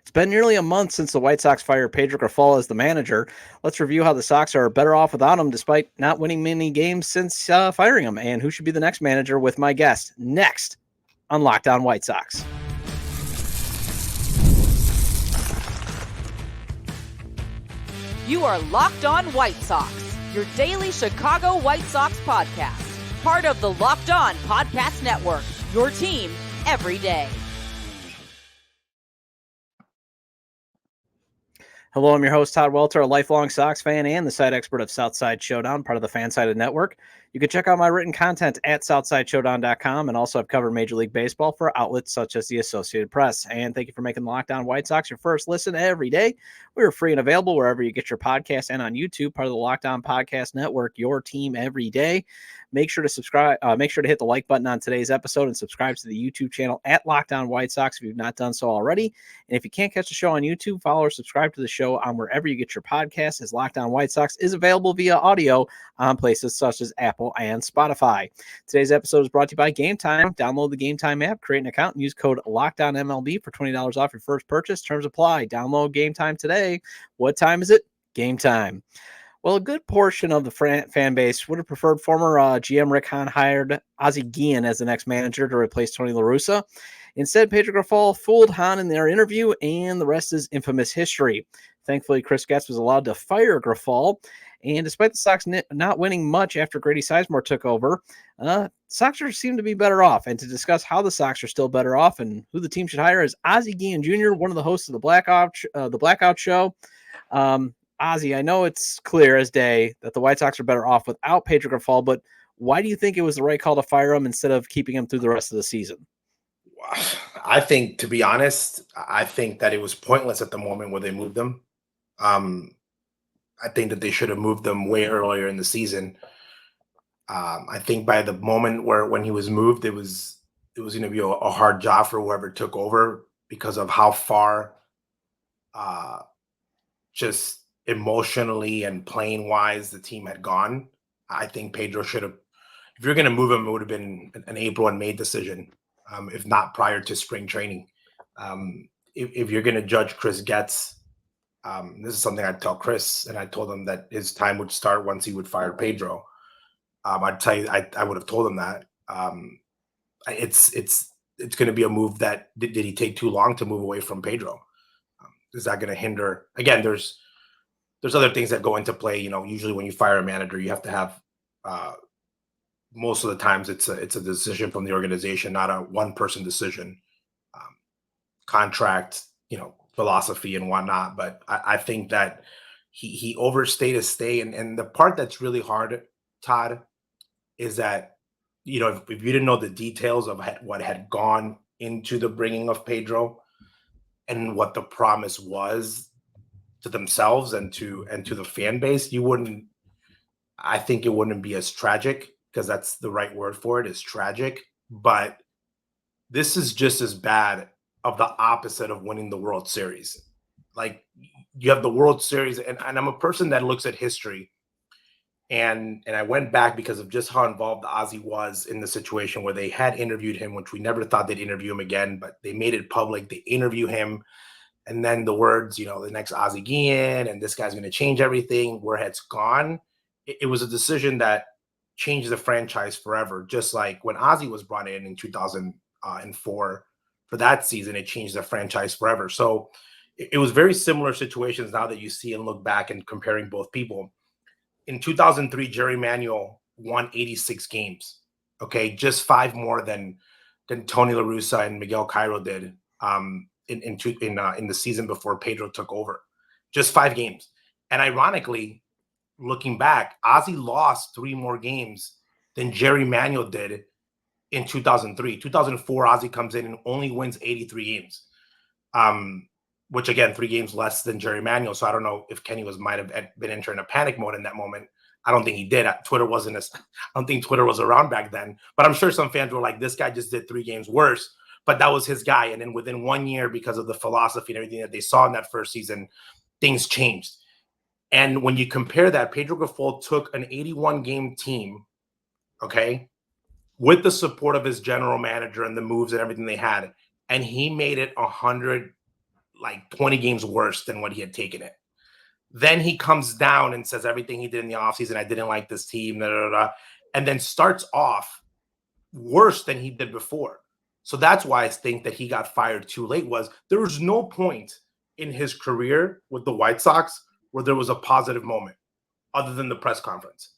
It's been nearly a month since the White Sox fired Pedro Grifol as the manager. Let's review how the Sox are better off without him, despite not winning many games since firing him, and who should be the next manager with my guest next on Locked On White Sox. You are Locked On White Sox, your daily Chicago White Sox podcast. Part of the Locked On Podcast Network, your team every day. Hello, I'm your host, Todd Welter, a lifelong Sox fan and the site expert of Southside Showdown, part of the Fansided Network. You can check out my written content at SouthsideShowdown.com, and also I've covered Major League Baseball for outlets such as the Associated Press. And thank you for making the Locked On White Sox your first listen every day. We're free and available wherever you get your podcast and on YouTube, part of the Locked On Podcast Network, your team every day. Make sure to subscribe. Make sure to hit the like button on today's episode and subscribe to the YouTube channel at Locked On White Sox if you've not done so already. And if you can't catch the show on YouTube, follow or subscribe to the show on wherever you get your podcasts, as Locked On White Sox is available via audio on places such as Apple and Spotify. Today's episode is brought to you by Game Time. Download the Game Time app, create an account, and use code LOCKDOWNMLB for $20 off your first purchase. Terms apply. Download Game Time today. What time is it? Game time. Well, a good portion of the fan base would have preferred former GM Rick Hahn hired Ozzie Guillen as the next manager to replace Tony La Russa. Instead, Pedro Grifol fooled Hahn in their interview, and the rest is infamous history. Thankfully, Chris Getz was allowed to fire Grifol, and despite the Sox not winning much after Grady Sizemore took over, Sox seem to be better off. And to discuss how the Sox are still better off and who the team should hire is Ozzie Guillen Jr., one of the hosts of the Blackout Show. Ozzie, I know it's clear as day that the White Sox are better off without Pedro Grifol, but why do you think it was the right call to fire him instead of keeping him through the rest of the season? I think, to be honest, I think that it was pointless at the moment where they moved him. I think that they should have moved them way earlier in the season. I think by the moment when he was moved, it was going to be a hard job for whoever took over because of how far just emotionally and playing wise the team had gone. I think Pedro should have, if you're going to move him, it would have been an April and May decision, if not prior to spring training. If you're going to judge Chris Getz, this is something I'd tell Chris, and I told him that his time would start once he would fire Pedro. I'd tell you, I would have told him that. It's going to be a move that did he take too long to move away from Pedro? Is that going to hinder? Again, there's other things that go into play. You know, usually when you fire a manager, you have to have most of the times it's a decision from the organization, not a one person decision. Contract, philosophy and whatnot. But I think that he overstayed his stay. And the part that's really hard, Todd, is that, if you didn't know the details of what had gone into the bringing of Pedro and what the promise was to themselves and to the fan base, I think it wouldn't be as tragic, because that's the right word for it, is tragic. But this is just as bad of the opposite of winning the World Series. Like, you have the World Series, and I'm a person that looks at history, and I went back because of just how involved Ozzie was in the situation where they had interviewed him, which we never thought they'd interview him again, but they made it public. They interview him, and then the words, the next Ozzie Guillen, and this guy's going to change everything, where it's gone. It was a decision that changed the franchise forever. Just like when Ozzie was brought in 2004 for that season, it changed the franchise forever. So it was very similar situations now that you see and look back and comparing both people. In 2003, Jerry Manuel won 86 games. Okay, just 5 more than Tony La Russa and Miguel Cairo did in the season before Pedro took over. Just 5 games. And ironically, looking back, Ozzie lost 3 more games than Jerry Manuel did in 2003. 2004, Ozzie comes in and only wins 83 games, which, again, 3 games less than Jerry Manuel. So I don't know if Kenny might have been entering a panic mode in that moment. I don't think he did. I don't think Twitter was around back then. But I'm sure some fans were like, this guy just did 3 games worse. But that was his guy. And then within 1 year, because of the philosophy and everything that they saw in that first season, things changed. And when you compare that, Pedro Grifol took an 81-game team, okay, with the support of his general manager and the moves and everything they had, and he made it 100 like 20 games worse than what he had taken it. Then he comes down and says everything he did in the offseason, I didn't like this team, and then starts off worse than he did before. So that's why I think that he got fired too late. Was there was no point in his career with the White Sox where there was a positive moment other than the press conference.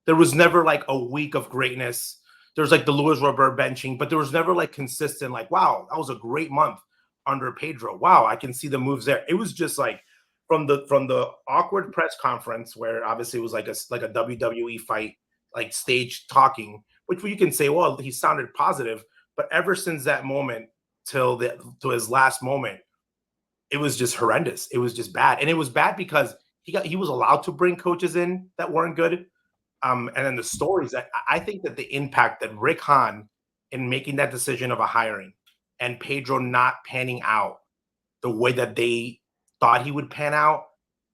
There was never like a week of greatness. There's like the Luis Robert benching, but there was never like consistent, like, wow, that was a great month under Pedro. Wow, I can see the moves there. It was just like from the awkward press conference where obviously it was like a WWE fight, like stage talking, which you can say, well, he sounded positive, but ever since that moment to his last moment, it was just horrendous. It was just bad. And it was bad because he was allowed to bring coaches in that weren't good. And then the stories that I think that the impact that Rick Hahn in making that decision of a hiring and Pedro not panning out the way that they thought he would pan out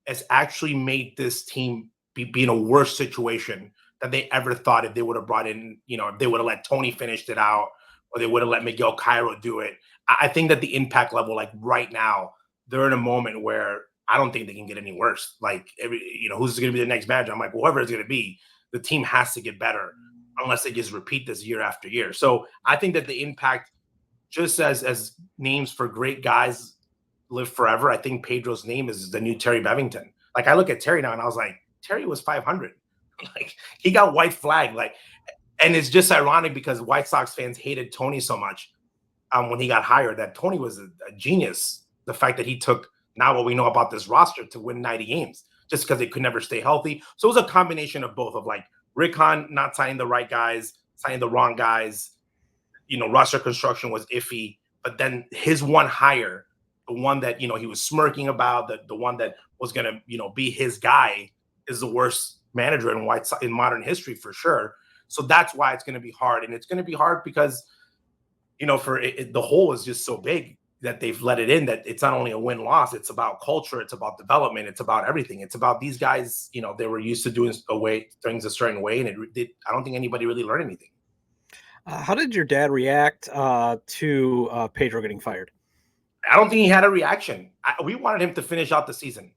has actually made this team be in a worse situation than they ever thought if they would have brought in, if they would have let Tony finish it out or they would have let Miguel Cairo do it. I think that the impact level, like right now, they're in a moment where I don't think they can get any worse. Like, who's going to be the next manager? I'm like, whoever it's going to be, the team has to get better unless they just repeat this year after year. So I think that the impact, just as names for great guys live forever, I think Pedro's name is the new Terry Bevington. Like, I look at Terry now and I was like, Terry was 500. Like, he got white flag. Like, and it's just ironic because White Sox fans hated Tony so much when he got hired, that Tony was a genius. The fact that he took now what we know about this roster to win 90 games just because they could never stay healthy. So it was a combination of both, of like Rick Hahn not signing the right guys, signing the wrong guys. Roster construction was iffy, but then his one hire, the one that, he was smirking about, the one that was going to, be his guy, is the worst manager in modern history for sure. So that's why it's going to be hard. And it's going to be hard because, the hole is just so big that they've let it in, that it's not only a win-loss, it's about culture, it's about development, it's about everything. It's about these guys, they were used to doing things a certain way, and I don't think anybody really learned anything. How did your dad react to Pedro getting fired? I don't think he had a reaction. We wanted him to finish out the season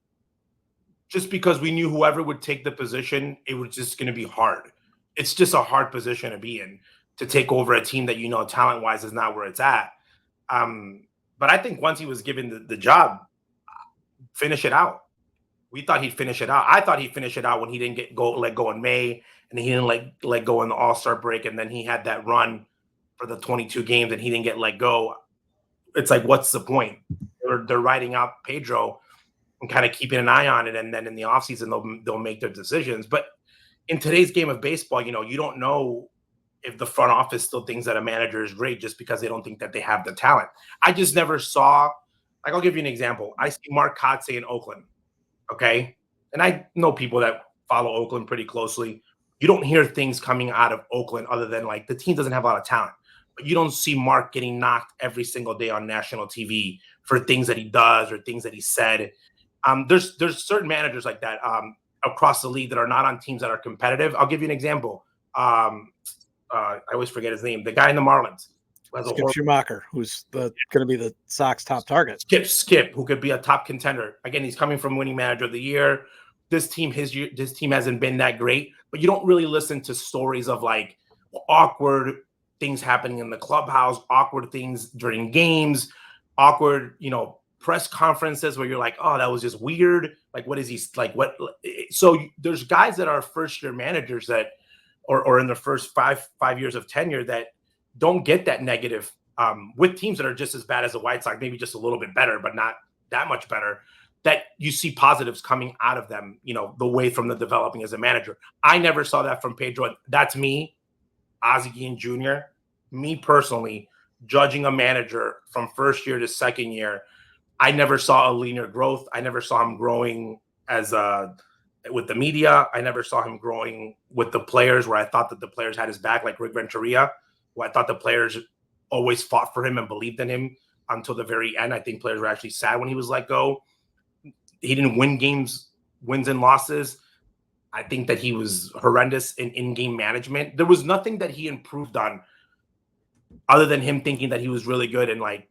just because we knew whoever would take the position, it was just going to be hard. It's just a hard position to be in, to take over a team that, talent-wise is not where it's at. But I think once he was given the job, finish it out. We thought he'd finish it out. I thought he'd finish it out when he didn't let go in May, and he didn't let go in the All-Star break, and then he had that run for the 22 games, and he didn't get let go. It's like, what's the point? They're writing out Pedro and kind of keeping an eye on it, and then in the offseason they'll make their decisions. But in today's game of baseball, you don't know if the front office still thinks that a manager is great just because they don't think that they have the talent. I just never saw, like, I'll give you an example. I see Mark Kotze in Oakland, okay? And I know people that follow Oakland pretty closely. You don't hear things coming out of Oakland other than, like, the team doesn't have a lot of talent. But you don't see Mark getting knocked every single day on national TV for things that he does or things that he said. There's certain managers like that across the league that are not on teams that are competitive. I'll give you an example. I always forget his name. The guy in the Marlins. Skip Schumacher, who's going to be the Sox top target. Skip, who could be a top contender. Again, he's coming from winning manager of the year. This team hasn't been that great, but you don't really listen to stories of like awkward things happening in the clubhouse, awkward things during games, awkward, press conferences where you're like, oh, that was just weird. Like, what is he like? What? So there's guys that are first year managers that, or in their first five years of tenure, that don't get that negative with teams that are just as bad as the White Sox, maybe just a little bit better, but not that much better, that you see positives coming out of them, the way from the developing as a manager. I never saw that from Pedro. That's me, Ozzie Guillen Jr., me personally, judging a manager from first year to second year. I never saw a linear growth. I never saw him growing with the media. I never saw him growing with the players, where I thought that the players had his back, like Rick Renteria, where I thought the players always fought for him and believed in him until the very end. I think players were actually sad when he was let go. He didn't win games, wins and losses. I think that he was horrendous in-game management. There was nothing that he improved on other than him thinking that he was really good and, like,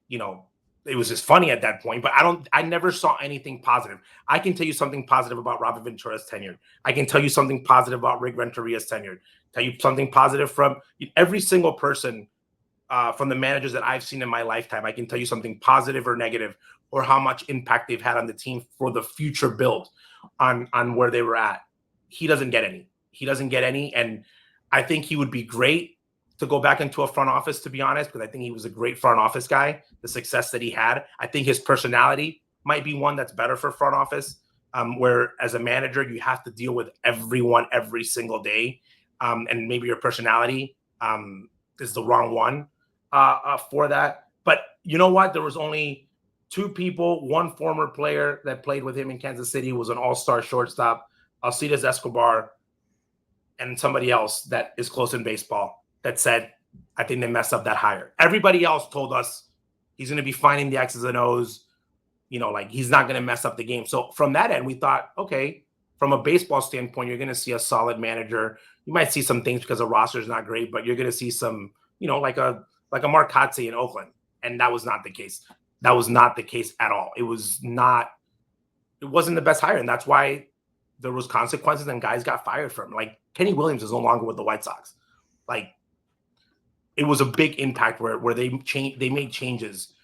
it was just funny at that point, but I never saw anything positive. I can tell you something positive about Robert Ventura's tenure. I can tell you something positive about Rick Renteria's tenure. Tell you something positive from every single person from the managers that I've seen in my lifetime. I can tell you something positive or negative, or how much impact they've had on the team for the future build on where they were at. He doesn't get any. He doesn't get any. And I think he would be great to go back into a front office, to be honest, because I think he was a great front office guy, the success that he had. I think his personality might be one that's better for front office, where as a manager, you have to deal with everyone every single day. And maybe your personality is the wrong one for that. But you know what? There was only two people, one former player that played with him in Kansas City, was an all-star shortstop, Alcides Escobar, and somebody else that is close in baseball that said, I think they messed up that hire. Everybody else told us he's going to be finding the X's and O's, like he's not going to mess up the game. So from that end, we thought, okay, from a baseball standpoint, you're going to see a solid manager. You might see some things because the roster is not great, but you're going to see some, like a Mark Kotze in Oakland. And that was not the case. That was not the case at all. It wasn't the best hire. And that's why there was consequences and guys got fired from. Like Kenny Williams is no longer with the White Sox. Like, it was a big impact where they made changes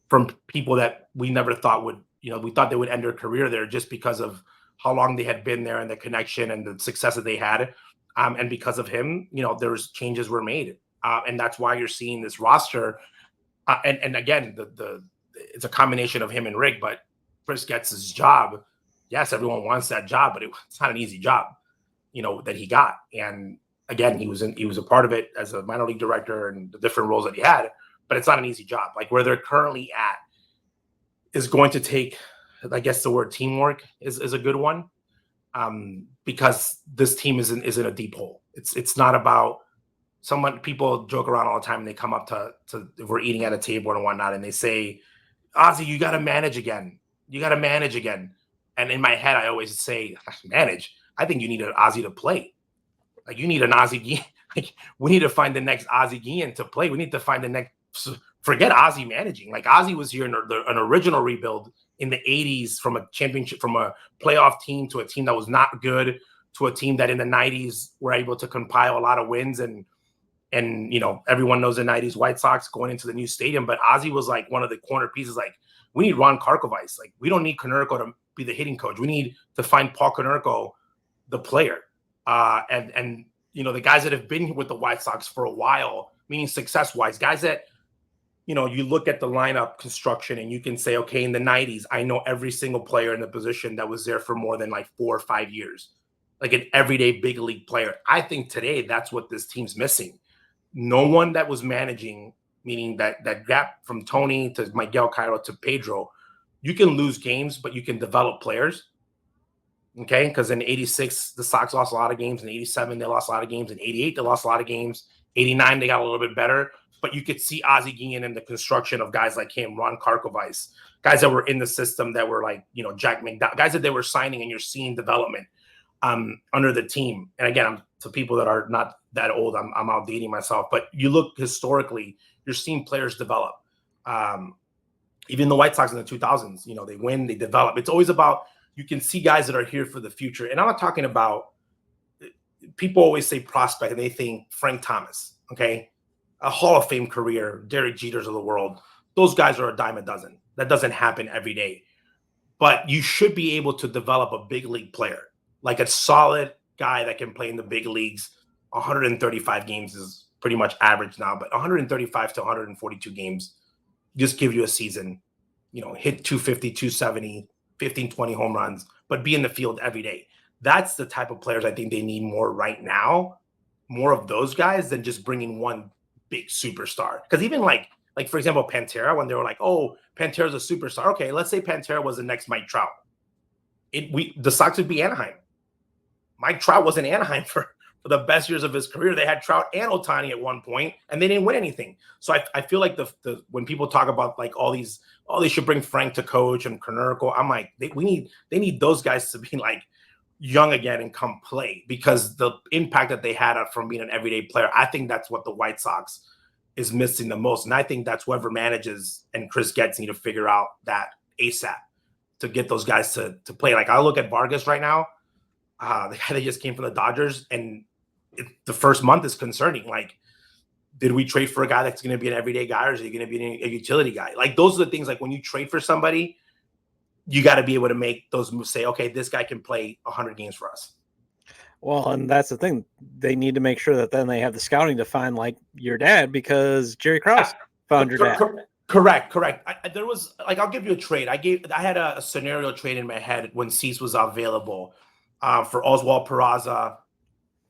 from people that we never thought would, we thought they would end their career there just because of how long they had been there and the connection and the success that they had. And because of him, there's changes were made. And that's why you're seeing this roster. And again, it's a combination of him and Rick, but Chris gets his job. Yes, everyone wants that job, but it's not an easy job, that he got. And again, he was a part of it as a minor league director and the different roles that he had, but it's not an easy job. Like where they're currently at is going to take, I guess the word teamwork is a good one, because this team is in a deep hole. It's not about people joke around all the time and they come up to if we're eating at a table and whatnot, and they say, Ozzie, you got to manage again. You got to manage again. And in my head, I always say, manage. I think you need an Ozzie to play. Like you need an Ozzie Guillen. Like we need to find the next Ozzie Guillen to play. We need to find the next. Forget Ozzie managing. Like Ozzie was here in an original rebuild in the '80s from a championship, from a playoff team to a team that was not good, to a team that in the '90s were able to compile a lot of wins. And everyone knows the '90s White Sox going into the new stadium. But Ozzie was like one of the corner pieces. Like we need Ron Karkovice. Like we don't need Konerko to be the hitting coach. We need to find Paul Konerko, the player. And the guys that have been with the White Sox for a while, meaning success-wise, guys that, you look at the lineup construction and you can say, okay, in the '90s, I know every single player in the position that was there for more than like 4 or 5 years, like an everyday big league player. I think today that's what this team's missing. No one that was managing, meaning that gap from Tony to Miguel Cairo to Pedro. You can lose games, but you can develop players. Okay, because in '86, the Sox lost a lot of games. In '87, they lost a lot of games. In '88, they lost a lot of games. '89, they got a little bit better. But you could see Ozzie Guillen in the construction of guys like him, Ron Karkovice, guys that were in the system that were like, Jack McDowell, guys that they were signing, and you're seeing development under the team. And again, to people that are not that old, I'm outdating myself. But you look historically, you're seeing players develop. Even the White Sox in the 2000s, they win, they develop. It's always about, you can see guys that are here for the future. And I'm not talking about, people always say prospect and they think Frank Thomas, okay? A Hall of Fame career, Derek Jeters of the world. Those guys are a dime a dozen. That doesn't happen every day. But you should be able to develop a big league player, like a solid guy that can play in the big leagues. 135 games is pretty much average now, but 135 to 142 games just give you a season, hit 250, 270, 15, 20 home runs, but be in the field every day. That's the type of players I think they need more right now, more of those guys than just bringing one big superstar. Because even like for example, Pantera, when they were like, oh, Pantera's a superstar. Okay, let's say Pantera was the next Mike Trout. The Sox would be Anaheim. Mike Trout was in Anaheim for the best years of his career. They had Trout and Ohtani at one point, and they didn't win anything. So I feel like the when people talk about like all these, they should bring Frank to coach and Konerko, I'm like, they need those guys to be like young again and come play, because the impact that they had from being an everyday player, I think that's what the White Sox is missing the most. And I think that's whoever manages and Chris Getz need to figure out that ASAP to get those guys to play. Like I look at Vargas right now, the guy that just came from the Dodgers, and the first month is concerning. Like, did we trade for a guy that's going to be an everyday guy, or is he going to be a utility guy? Like those are the things, like when you trade for somebody, you got to be able to make those moves, say, okay, this guy can play 100 games for us. Well, and that's the thing. They need to make sure that then they have the scouting to find like your dad, because Jerry Krause found your dad. Correct. There was, like, I'll give you a trade. I had a scenario trade in my head when Cease was available for Oswald Peraza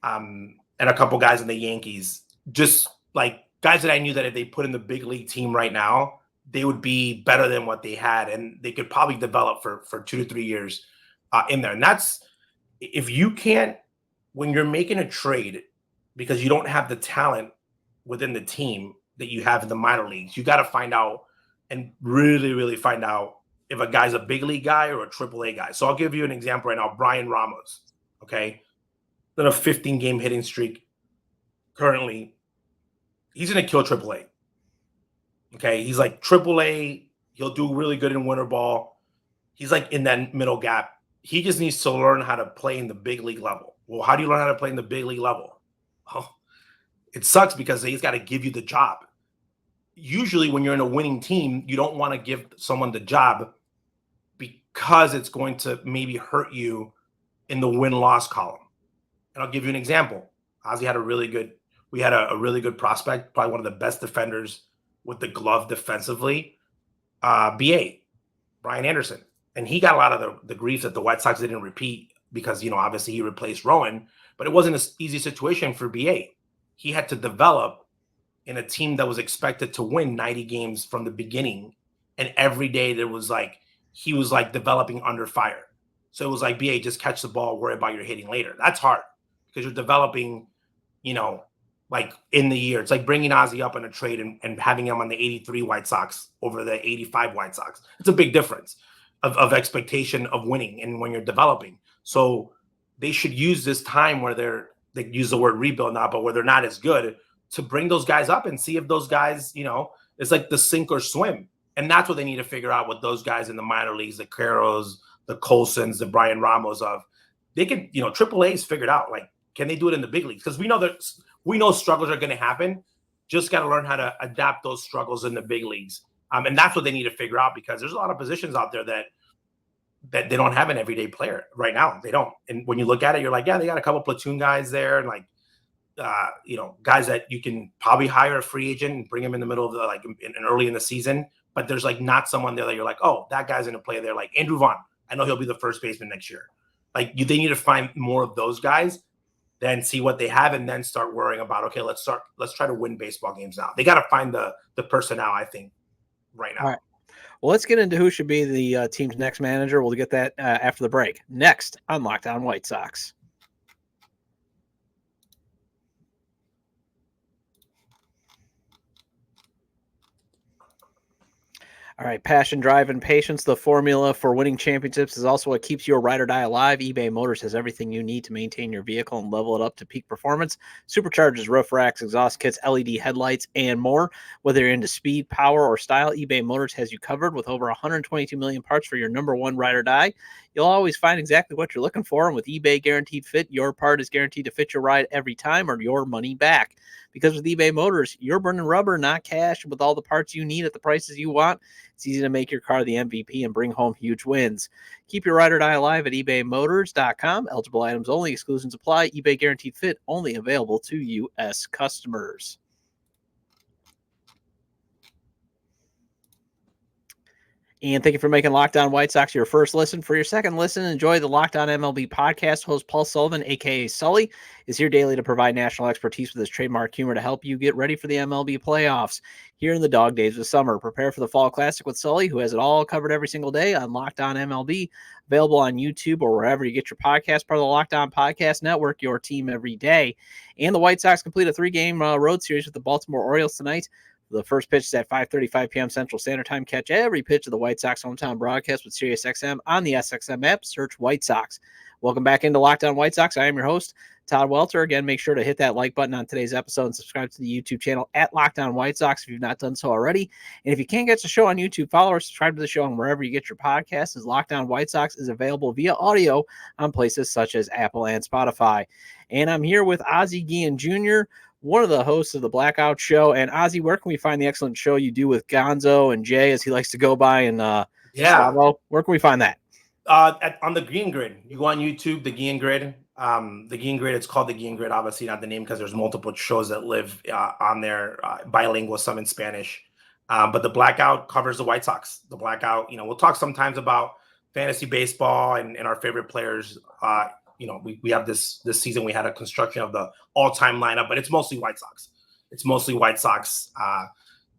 and a couple guys in the Yankees. Just like guys that I knew that if they put in the big league team right now, they would be better than what they had, and they could probably develop for 2 to 3 years in there. And that's, if you can't, when you're making a trade because you don't have the talent within the team that you have in the minor leagues, you got to find out and really, really find out if a guy's a big league guy or a AAA guy. So I'll give you an example right now. Brian Ramos, okay? On a 15-game hitting streak currently. He's going to kill AAA. Okay? He's like AAA. He'll do really good in winter ball. He's like in that middle gap. He just needs to learn how to play in the big league level. Well, how do you learn how to play in the big league level? Oh, it sucks because he's got to give you the job. Usually when you're in a winning team, you don't want to give someone the job because it's going to maybe hurt you in the win-loss column. And I'll give you an example. Ozzie had a really good prospect, probably one of the best defenders with the glove defensively, BA, Brian Anderson. And he got a lot of the grief that the White Sox didn't repeat because, obviously he replaced Rowan, but it wasn't an easy situation for BA. He had to develop in a team that was expected to win 90 games from the beginning. And every day he was developing under fire. So it was like, BA, just catch the ball, worry about your hitting later. That's hard because you're developing, like in the year. It's like bringing Ozzie up in a trade and having him on the 83 White Sox over the 85 White Sox. It's a big difference of expectation of winning and when you're developing. So they should use this time where they use the word rebuild now, but where they're not as good, to bring those guys up and see if those guys, it's like the sink or swim. And that's what they need to figure out with those guys in the minor leagues, the Caros, the Colsons, the Brian Ramos of. They can, AAA's figured out, like, can they do it in the big leagues? Because we know struggles are going to happen. Just got to learn how to adapt those struggles in the big leagues. And that's what they need to figure out, because there's a lot of positions out there that they don't have an everyday player right now. They don't. And when you look at it, you're like, yeah, they got a couple platoon guys there, and like, guys that you can probably hire a free agent and bring him in the middle of the, early in the season. But there's like not someone there that you're like, oh, that guy's going to play there. Like Andrew Vaughn, I know he'll be the first baseman next year. Like they need to find more of those guys, then see what they have, and then start worrying about, okay, let's try to win baseball games now. They got to find the personnel, I think, right now. All right. Well, let's get into who should be the team's next manager. We'll get that after the break. Next on Locked On White Sox. All right, passion, drive, and patience. The formula for winning championships is also what keeps your ride or die alive. eBay Motors has everything you need to maintain your vehicle and level it up to peak performance. Superchargers, roof racks, exhaust kits, LED headlights, and more. Whether you're into speed, power, or style, eBay Motors has you covered with over 122 million parts for your number one ride or die. You'll always find exactly what you're looking for, and with eBay Guaranteed Fit, your part is guaranteed to fit your ride every time or your money back. Because with eBay Motors, you're burning rubber, not cash. With all the parts you need at the prices you want, it's easy to make your car the MVP and bring home huge wins. Keep your ride or die alive at ebaymotors.com. Eligible items only. Exclusions apply. eBay Guaranteed Fit only available to U.S. customers. And thank you for making Locked On White Sox your first listen. For your second listen, enjoy the Locked On MLB podcast. Host Paul Sullivan, a.k.a. Sully, is here daily to provide national expertise with his trademark humor to help you get ready for the MLB playoffs. Here in the dog days of summer, prepare for the Fall Classic with Sully, who has it all covered every single day on Locked On MLB, available on YouTube or wherever you get your podcast, part of the Locked On Podcast Network, your team every day. And the White Sox complete a 3-game road series with the Baltimore Orioles tonight. The first pitch is at 5:35 p.m. Central Standard Time. Catch every pitch of the White Sox hometown broadcast with SiriusXM on the SXM app. Search White Sox. Welcome back into Locked On White Sox. I am your host, Todd Welter. Again, make sure to hit that like button on today's episode and subscribe to the YouTube channel at Locked On White Sox if you've not done so already. And if you can't get the show on YouTube, follow or subscribe to the show on wherever you get your podcasts, as Locked On White Sox is available via audio on places such as Apple and Spotify. And I'm here with Ozzie Guillen Jr., one of the hosts of the Blackout Show. And Ozzie, where can we find the excellent show you do with Gonzo and Jay, as he likes to go by? And Bravo? Where can we find that? On the Green Grid. You go on YouTube, the Green Grid. The Green Grid, it's called the Green Grid, obviously not the name because there's multiple shows that live on there, bilingual, some in Spanish. But the Blackout covers the White Sox. The Blackout, we'll talk sometimes about fantasy baseball and our favorite players. We have this season, we had a construction of the all-time lineup, but it's mostly White Sox.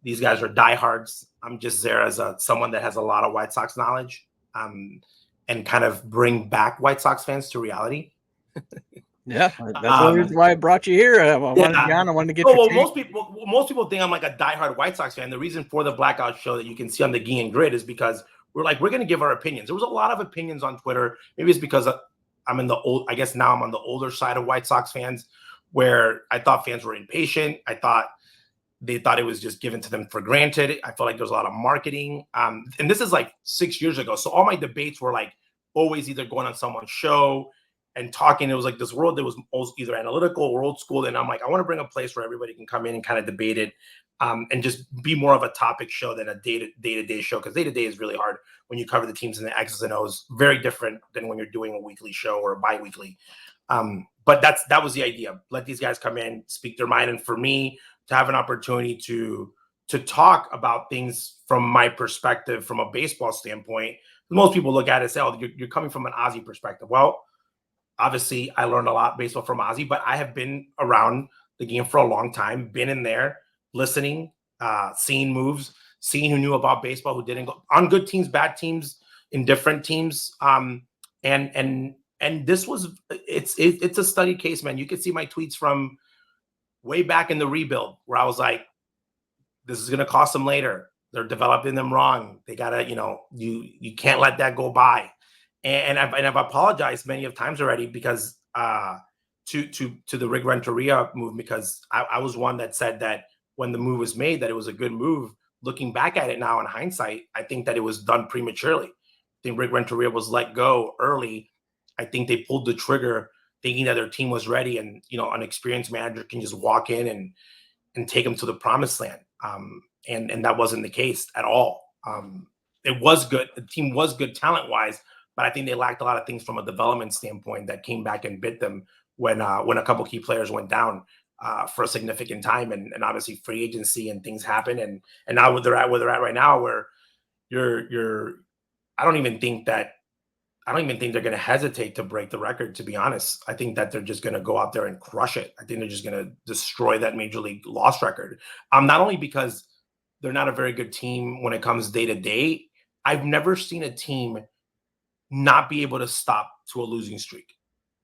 These guys are diehards. I'm just there as someone that has a lot of White Sox knowledge, and kind of bring back White Sox fans to reality. Yeah, that's the reason why I brought you here. I wanted to get your most people think I'm like a diehard White Sox fan. The reason for the Blackout Show that you can see on the Guillen Grid is because we're going to give our opinions. There was a lot of opinions on Twitter. Maybe it's because I'm on the older side of White Sox fans, where I thought fans were impatient. They thought it was just given to them for granted. I felt like there was a lot of marketing. And this is like 6 years ago. So all my debates were like always either going on someone's show and talking. It was like this world that was either analytical or old school. And I'm like, I want to bring a place where everybody can come in and kind of debate it, and just be more of a topic show than a day-to-day show. Because day-to-day is really hard when you cover the teams and the X's and O's. Very different than when you're doing a weekly show or a bi-weekly. But that was the idea. Let these guys come in, speak their mind. And for me to have an opportunity to talk about things from my perspective, from a baseball standpoint. Most people look at it and say, oh, you're coming from an Ozzie perspective. Well, obviously, I learned a lot baseball from Ozzie, but I have been around the game for a long time, been in there, listening, seeing moves, seeing who knew about baseball, who didn't, go on good teams, bad teams, indifferent teams. And this was, it's a study case, man. You can see my tweets from way back in the rebuild where I was like, this is going to cost them later. They're developing them wrong. They gotta, you can't let that go by. And I've apologized many of times already because to the Rick Renteria move, because I was one that said that when the move was made, that it was a good move. Looking back at it now in hindsight, I think that it was done prematurely. I think Rick Renteria was let go early. I think they pulled the trigger thinking that their team was ready, and an experienced manager can just walk in and take them to the promised land. And that wasn't the case at all. It was good. The team was good talent-wise, but I think they lacked a lot of things from a development standpoint that came back and bit them when a couple key players went down for a significant time, and obviously free agency and things happen, and now where they're at right now, where I don't even think they're going to hesitate to break the record, to be honest. I think that they're just going to go out there and crush it. I think they're just going to destroy that major league loss record. Not only because they're not a very good team when it comes day to day. I've never seen a team not be able to stop to a losing streak.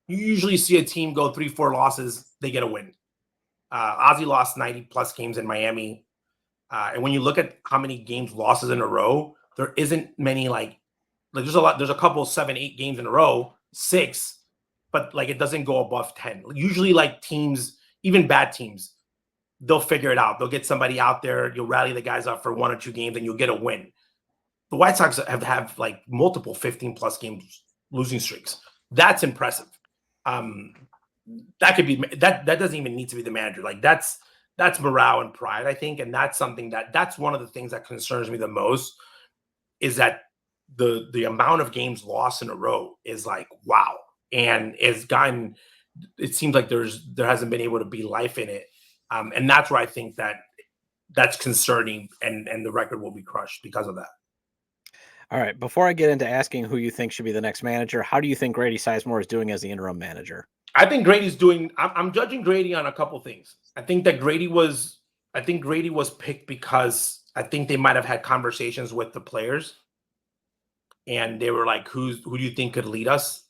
You usually see a team go 3-4 losses, they get a win. Ozzie lost 90 plus games in Miami. And when you look at how many games losses in a row, there isn't many like there's a couple 7-8 games in a row, 6, but like it doesn't go above 10. Usually like teams, even bad teams, they'll figure it out. They'll get somebody out there, you'll rally the guys up for 1 or 2 games and you'll get a win. The White Sox have like multiple 15 plus games losing streaks. That's impressive. That could be that doesn't even need to be the manager. Like that's morale and pride, I think. And that's something that's one of the things that concerns me the most, is that the amount of games lost in a row is like, wow. And it seems like there hasn't been able to be life in it. And that's where I think that's concerning, and the record will be crushed because of that. All right. Before I get into asking who you think should be the next manager, how do you think Grady Sizemore is doing as the interim manager? I think Grady's doing. I'm judging Grady on a couple things. I think Grady was picked because I think they might have had conversations with the players, and they were like, who do you think could lead us?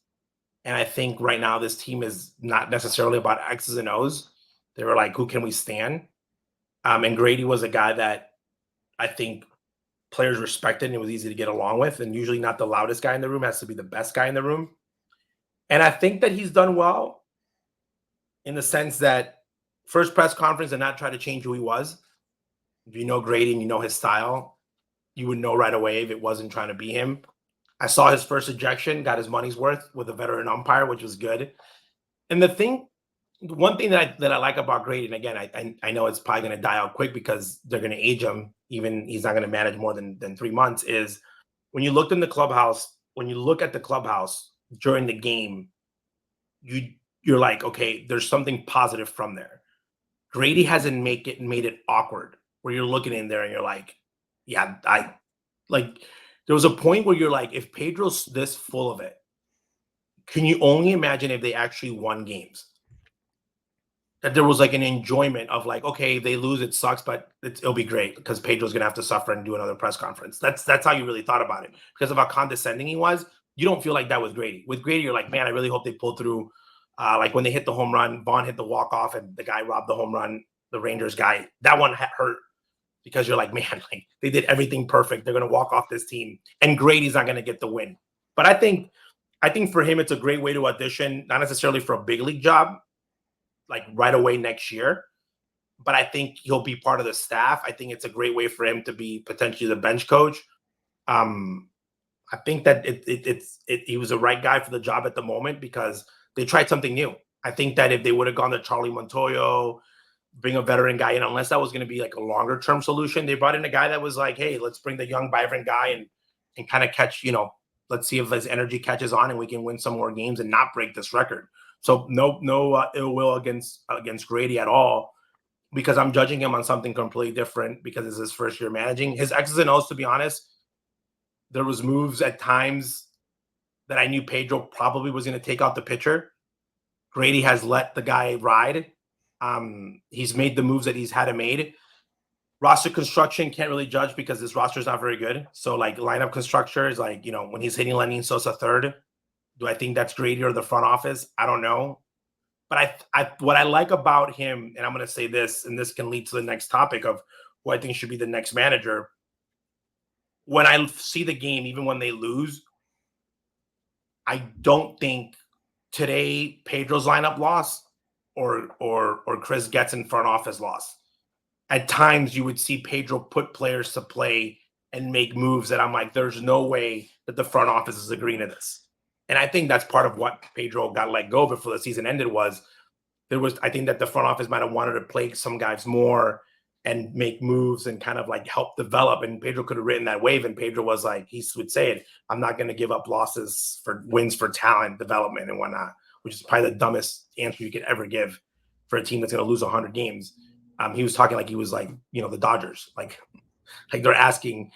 And I think right now this team is not necessarily about X's and O's. They were like, who can we stand? And Grady was a guy that I think players respected and it was easy to get along with. And usually not the loudest guy in the room, has to be the best guy in the room. And I think that he's done well. in the sense that first press conference and not try to change who he was. If you know Grady and you know his style, you would know right away if it wasn't trying to be him. I saw his first ejection, got his money's worth with a veteran umpire, which was good. And one thing that I like about Grady, and again, I know it's probably going to die out quick because they're going to age him. Even he's not going to manage more than 3 months. Is when you look at the clubhouse during the game, you're like, okay, there's something positive from there. Grady hasn't made it awkward where you're looking in there and you're like, yeah, there was a point where you're like, if Pedro's this full of it, can you only imagine if they actually won games? That there was like an enjoyment of like, okay, they lose, it sucks, but it'll be great because Pedro's gonna have to suffer and do another press conference. That's how you really thought about it because of how condescending he was. You don't feel like that with Grady. With Grady, you're like, man, I really hope they pull through. Like when they hit the home run, Vaughn hit the walk off, and the guy robbed the home run. The Rangers guy, that one hurt because you're like, man, like they did everything perfect. They're gonna walk off this team, and Grady's not gonna get the win. But I think for him, it's a great way to audition, not necessarily for a big league job, like right away next year. But I think he'll be part of the staff. I think it's a great way for him to be potentially the bench coach. I think that he was the right guy for the job at the moment because they tried something new. I think that if they would have gone to Charlie Montoyo, bring a veteran guy in, unless that was going to be like a longer term solution, they brought in a guy that was like, hey, let's bring the young, vibrant guy and kind of catch, let's see if his energy catches on and we can win some more games and not break this record. So no ill will against Grady at all, because I'm judging him on something completely different because it's his first year managing. His X's and O's, to be honest, there was moves at times that I knew Pedro probably was going to take out the pitcher. Grady has let the guy ride. He's made the moves that he's had to made. Roster construction can't really judge because this roster is not very good. So like lineup construction is like, when he's hitting Lenny Sosa third, do I think that's Grady or the front office? I don't know. But what I like about him, and I'm going to say this, and this can lead to the next topic of who I think should be the next manager. When I see the game, even when they lose, I don't think today Pedro's lineup lost or Chris gets in front office lost. At times you would see Pedro put players to play and make moves that I'm like, there's no way that the front office is agreeing to this. And I think that's part of what Pedro got let go before the season ended I think that the front office might have wanted to play some guys more and make moves and kind of like help develop. And Pedro could have written that wave. And Pedro was like, he would say it, I'm not going to give up losses for wins for talent development and whatnot, which is probably the dumbest answer you could ever give for a team that's going to lose 100 games. He was talking like he was like, the Dodgers, like they're asking,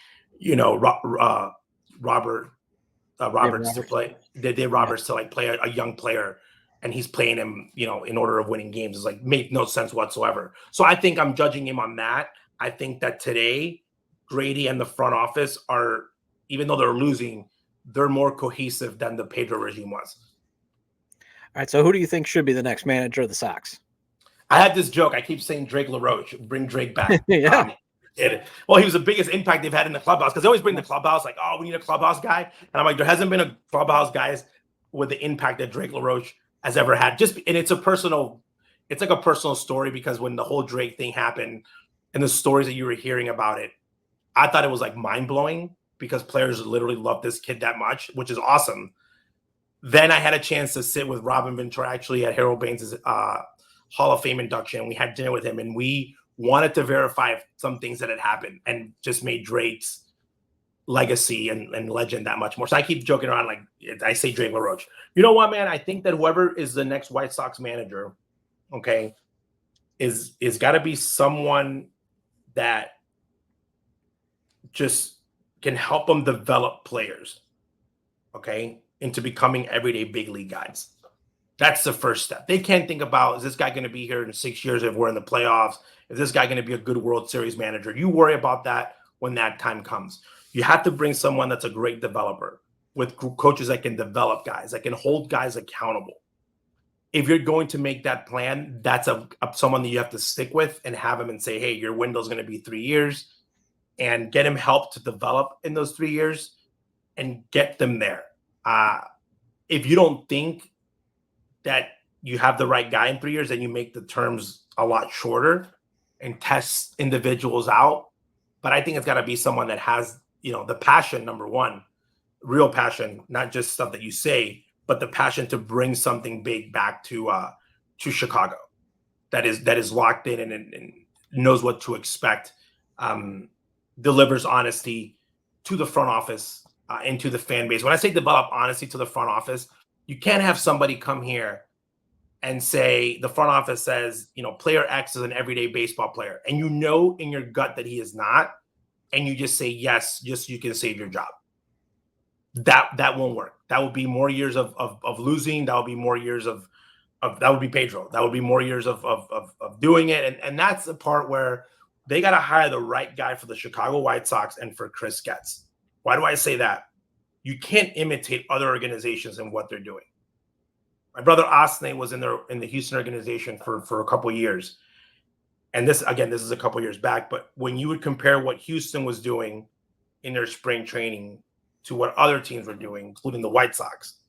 Roberts to play, Dave Roberts to like play a young player, and he's playing him, in order of winning games. It's like made no sense whatsoever. So I think I'm judging him on that. I think that today Grady and the front office are, even though they're losing, they're more cohesive than the Pedro regime was. All right. So who do you think should be the next manager of the Sox? I had this joke. I keep saying Drake LaRoche, bring Drake back. Yeah. Well, he was the biggest impact they've had in the clubhouse because they always bring the clubhouse like, oh, we need a clubhouse guy. And I'm like, there hasn't been a clubhouse guy with the impact that Drake LaRoche has ever had. And it's like a personal story because when the whole Drake thing happened and the stories that you were hearing about it, I thought it was like mind blowing because players literally love this kid that much, which is awesome. Then I had a chance to sit with Robin Ventura actually at Harold Baines' Hall of Fame induction. We had dinner with him and we wanted to verify some things that had happened and just made Drake's legacy and legend that much more. So I keep joking around like I say Drake LaRoche. You know what, man? I think that whoever is the next White Sox manager, okay, is got to be someone that just can help them develop players, okay, into becoming everyday big league guys. That's the first step. They can't think about, is this guy going to be here in 6 years if we're in the playoffs? Is this guy going to be a good World Series manager? You worry about that when that time comes. You have to bring someone that's a great developer with coaches that can develop guys, that can hold guys accountable. If you're going to make that plan, that's someone that you have to stick with and have him and say, hey, your window's going to be 3 years, and get him help to develop in those 3 years and get them there. If you don't think that you have the right guy in 3 years, and you make the terms a lot shorter and test individuals out. But I think it's got to be someone that has, the passion, number one, real passion, not just stuff that you say, but the passion to bring something big back to Chicago that is locked in and knows what to expect, delivers honesty to the front office and to the fan base. When I say develop honesty to the front office, you can't have somebody come here and say the front office says, player X is an everyday baseball player, and in your gut that he is not, and you just say yes, just so you can save your job. That won't work. That would be more years of losing. That would be more years of that would be Pedro. That would be more years of doing it. And that's the part where they got to hire the right guy for the Chicago White Sox and for Chris Getz. Why do I say that? You can't imitate other organizations and what they're doing. My brother Osney was in the Houston organization for a couple of years. And this is a couple of years back. But when you would compare what Houston was doing in their spring training to what other teams were doing, including the White Sox,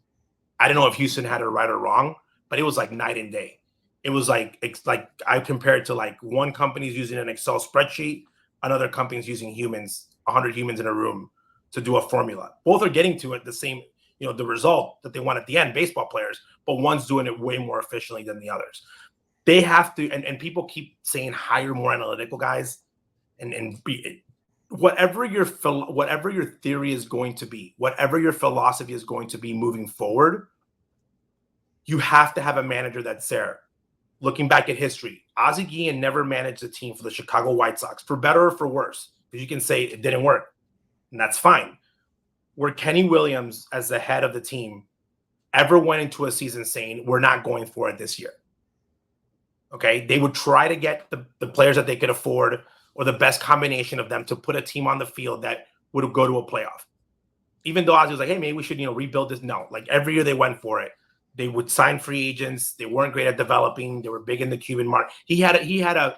I don't know if Houston had it right or wrong, but it was like night and day. It was like I compared to like one company's using an Excel spreadsheet, another company's using 100 humans in a room to do a formula. Both are getting to it the same, the result that they want at the end, baseball players, but one's doing it way more efficiently than the others. They have to, and people keep saying hire more analytical guys, and be whatever your theory is going to be, whatever your philosophy is going to be moving forward, you have to have a manager that's there. Looking back at history, Ozzie Guillen never managed a team for the Chicago White Sox, for better or for worse, because you can say it didn't work, and that's fine. Where Kenny Williams, as the head of the team, ever went into a season saying, we're not going for it this year. Okay? They would try to get the players that they could afford or the best combination of them to put a team on the field that would go to a playoff. Even though Ozzie was like, hey, maybe we should, rebuild this. No, like every year they went for it. They would sign free agents. They weren't great at developing. They were big in the Cuban market. He had a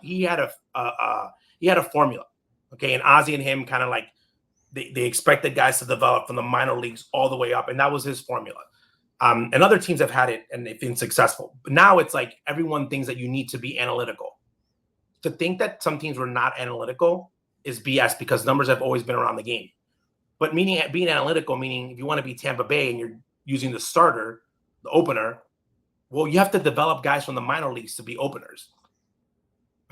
formula. Okay. And Ozzie and him kind of like, they expected guys to develop from the minor leagues all the way up. And that was his formula. And other teams have had it and they've been successful. But now it's like everyone thinks that you need to be analytical. To think that some teams were not analytical is BS, because numbers have always been around the game. But being analytical, meaning if you want to be Tampa Bay and you're using the starter, the opener, well, you have to develop guys from the minor leagues to be openers.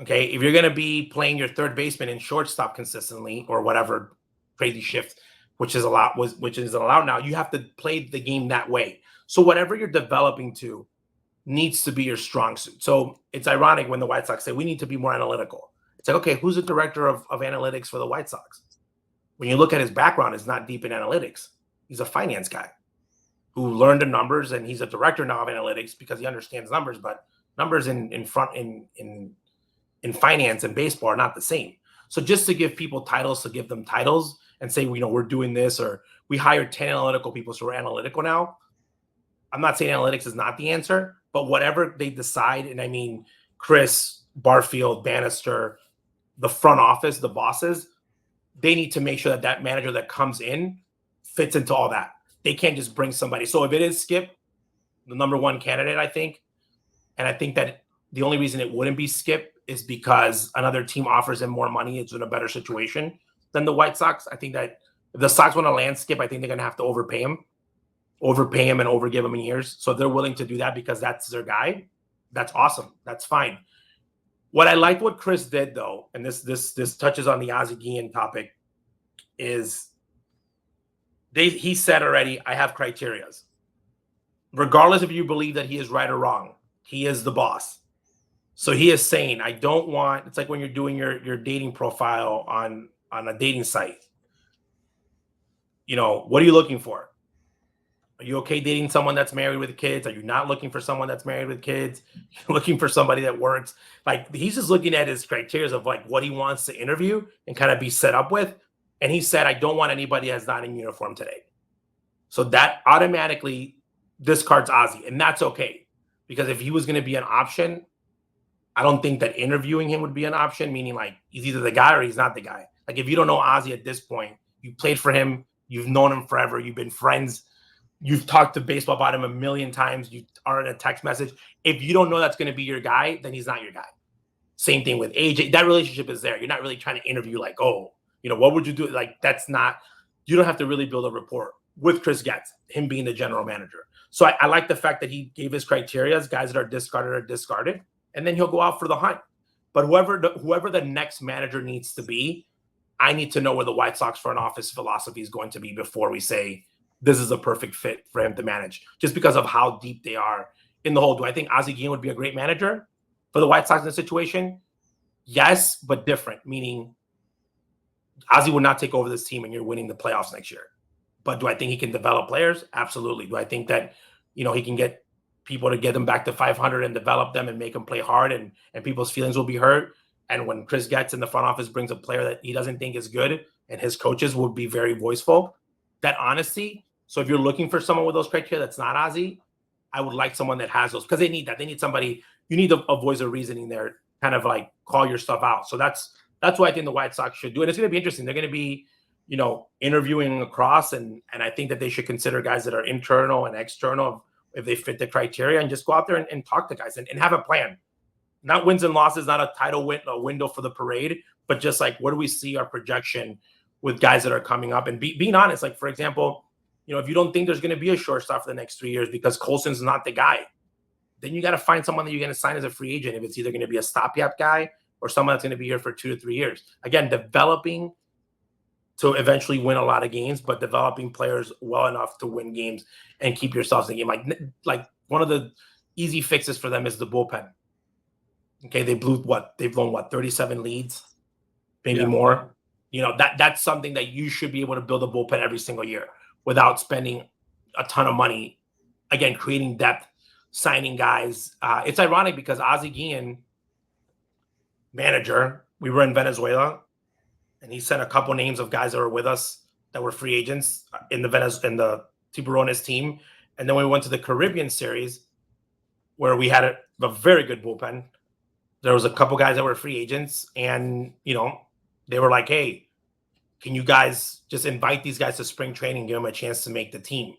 Okay. If you're going to be playing your third baseman and shortstop consistently or whatever crazy shift, which isn't allowed now, you have to play the game that way. So whatever you're developing to needs to be your strong suit. So it's ironic when the White Sox say we need to be more analytical. It's like, okay, who's the director of analytics for the White Sox? When you look at his background, it's not deep in analytics. He's a finance guy who learned the numbers, and he's a director now of analytics because he understands numbers, but numbers in finance and baseball are not the same. So just to give people titles, to give them titles and say, we're doing this, or we hired 10 analytical people, so we're analytical now. I'm not saying analytics is not the answer, but whatever they decide, and I mean, Chris, Barfield, Bannister, the front office, the bosses, they need to make sure that manager that comes in fits into all that. They can't just bring somebody. So if it is Skip, the number one candidate, I think, and I think that the only reason it wouldn't be Skip is because another team offers him more money. It's in a better situation than the White Sox. I think that if the Sox want to land Skip, I think they're going to have to overpay him and overgive him in years. So if they're willing to do that because that's their guy, that's awesome. That's fine. What I like what Chris did, though, and this touches on the Ozzie Guillen topic, is he said already, I have criterias. Regardless if you believe that he is right or wrong, he is the boss. So he is saying, I don't want, it's like when you're doing your dating profile on a dating site. What are you looking for? Are you okay dating someone that's married with kids? Are you not looking for someone that's married with kids? You're looking for somebody that works. Like, he's just looking at his criteria of like what he wants to interview and kind of be set up with. And he said, I don't want anybody that's not in uniform today. So that automatically discards Ozzie. And that's okay. Because if he was going to be an option, I don't think that interviewing him would be an option, meaning like he's either the guy or he's not the guy. Like if you don't know Ozzie at this point, you played for him, you've known him forever, you've been friends, you've talked to baseball about him a million times. You are in a text message. If you don't know that's going to be your guy, then he's not your guy. Same thing with AJ. That relationship is there. You're not really trying to interview like, oh, what would you do? Like, that's not, you don't have to really build a rapport with Chris Getz, him being the general manager. So I like the fact that he gave his criteria as guys that are discarded, and then he'll go out for the hunt. But whoever the next manager needs to be, I need to know where the White Sox front office philosophy is going to be before we say this is a perfect fit for him to manage, just because of how deep they are in the hole. Do I think Ozzie Guillen would be a great manager for the White Sox in this situation? Yes, but different, meaning Ozzie would not take over this team and you're winning the playoffs next year. But do I think he can develop players? Absolutely. Do I think that, he can get people to get them back to 500 and develop them and make them play hard and people's feelings will be hurt? And when Chris Getz in the front office brings a player that he doesn't think is good and his coaches will be very voiceful, that honesty. So if you're looking for someone with those criteria that's not Ozzie, I would like someone that has those, because they need that. They need somebody, you need a voice of reasoning there, kind of like call your stuff out. So that's what I think the White Sox should do. And it's going to be interesting. They're going to be, interviewing across. And I think that they should consider guys that are internal and external if they fit the criteria, and just go out there and talk to guys and have a plan. Not wins and losses, not a title window for the parade, but just like, what do we see our projection with guys that are coming up? And being honest, like, for example, if you don't think there's going to be a shortstop for the next 3 years because Colson's not the guy, then you got to find someone that you're going to sign as a free agent. If it's either going to be a stopgap guy or someone that's going to be here for 2 to 3 years. Again, developing to eventually win a lot of games, but developing players well enough to win games and keep yourselves in the game. Like one of the easy fixes for them is the bullpen. Okay, they've blown 37 leads, maybe more. That's something that you should be able to build a bullpen every single year without spending a ton of money. Again, creating depth, signing guys. It's ironic because Ozzie Guillen, manager, we were in Venezuela, and he sent a couple names of guys that were with us that were free agents in the Tiburones team. And then we went to the Caribbean series where we had a very good bullpen. There was a couple guys that were free agents, and they were like, hey, can you guys just invite these guys to spring training, give them a chance to make the team?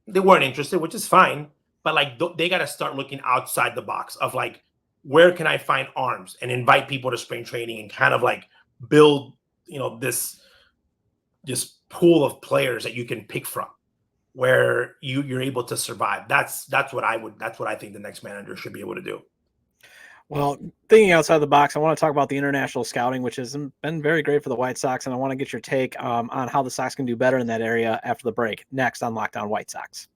They weren't interested, which is fine, but like they got to start looking outside the box of like, where can I find arms and invite people to spring training and kind of like build, this pool of players that you can pick from where you're able to survive. That's what I think the next manager should be able to do. Well, thinking outside the box, I want to talk about the international scouting, which has been very great for the White Sox, and I want to get your take on how the Sox can do better in that area after the break. Next on Locked On White Sox.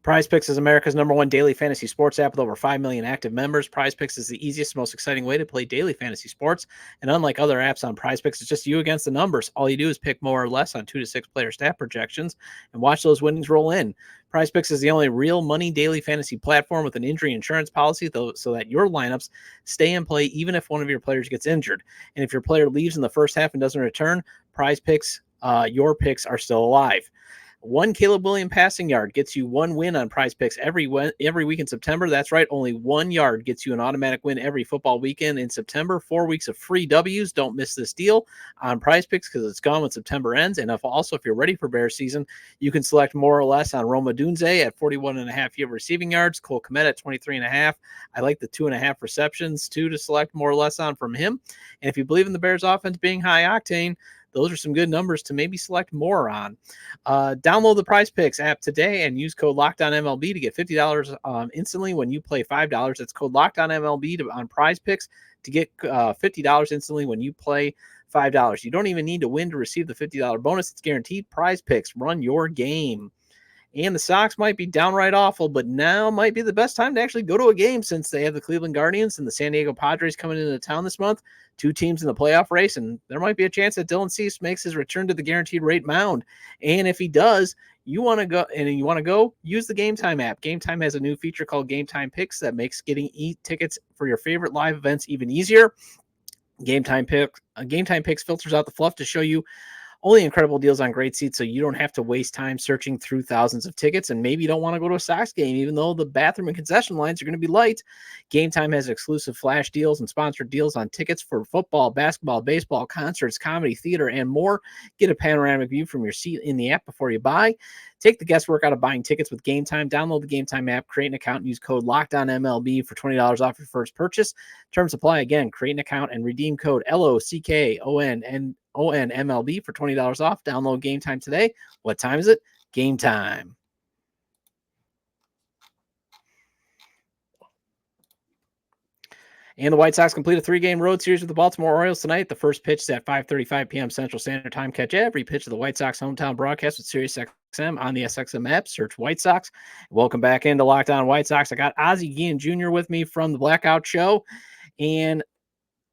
PrizePicks is America's #1 daily fantasy sports app with over 5 million active members. PrizePicks is the easiest, most exciting way to play daily fantasy sports. And unlike other apps on PrizePicks, it's just you against the numbers. All you do is pick more or less on 2 to 6 player stat projections and watch those winnings roll in. PrizePicks is the only real money daily fantasy platform with an injury insurance policy, so that your lineups stay in play even if one of your players gets injured. And if your player leaves in the first half and doesn't return, PrizePicks, your picks are still alive. 1 Caleb Williams passing yard gets you 1 win on PrizePicks every week in September. That's right. Only 1 yard gets you an automatic win every football weekend in September. 4 weeks of free W's. Don't miss this deal on PrizePicks because it's gone when September ends. And if you're ready for Bears season, you can select more or less on Roma Dunze at 41.5 receiving yards. Cole Kmet at 23.5. I like the 2.5 receptions too to select more or less on from him. And if you believe in the Bears offense being high octane, those are some good numbers to maybe select more on. Download the PrizePicks app today and use code LOCKEDONMLB to get $50 instantly when you play $5. That's code LOCKEDONMLB on PrizePicks to get $50 instantly when you play $5. You don't even need to win to receive the $50 bonus. It's guaranteed. PrizePicks, run your game. And the Sox might be downright awful, but now might be the best time to actually go to a game since they have the Cleveland Guardians and the San Diego Padres coming into town this month. 2 teams in the playoff race, and there might be a chance that Dylan Cease makes his return to the guaranteed rate mound. And if he does, you want to go, use the Game Time app. Game Time has a new feature called Game Time Picks that makes getting tickets for your favorite live events even easier. Game Time Picks filters out the fluff to show you Only incredible deals on great seats, so you don't have to waste time searching through thousands of tickets, and maybe you don't want to go to a Sox game, even though the bathroom and concession lines are going to be light. Game Time has exclusive flash deals and sponsored deals on tickets for football, basketball, baseball, concerts, comedy, theater, and more. Get a panoramic view from your seat in the app before you buy. Take the guesswork out of buying tickets with Game Time. Download the Game Time app, create an account, and use code LOCKEDONMLB for $20 off your first purchase. Terms apply. Again, create an account and redeem code LOCKONMLB for $20 off. Download Game Time today. What time is it? Game Time. And the White Sox complete a 3-game road series with the Baltimore Orioles tonight. The first pitch is at 5:35 p.m. Central Standard Time. Catch every pitch of the White Sox hometown broadcast with SiriusXM on the SXM app. Search White Sox. Welcome back into Locked On White Sox. I got Ozzie Guillen Jr. with me from the Blackout Show. And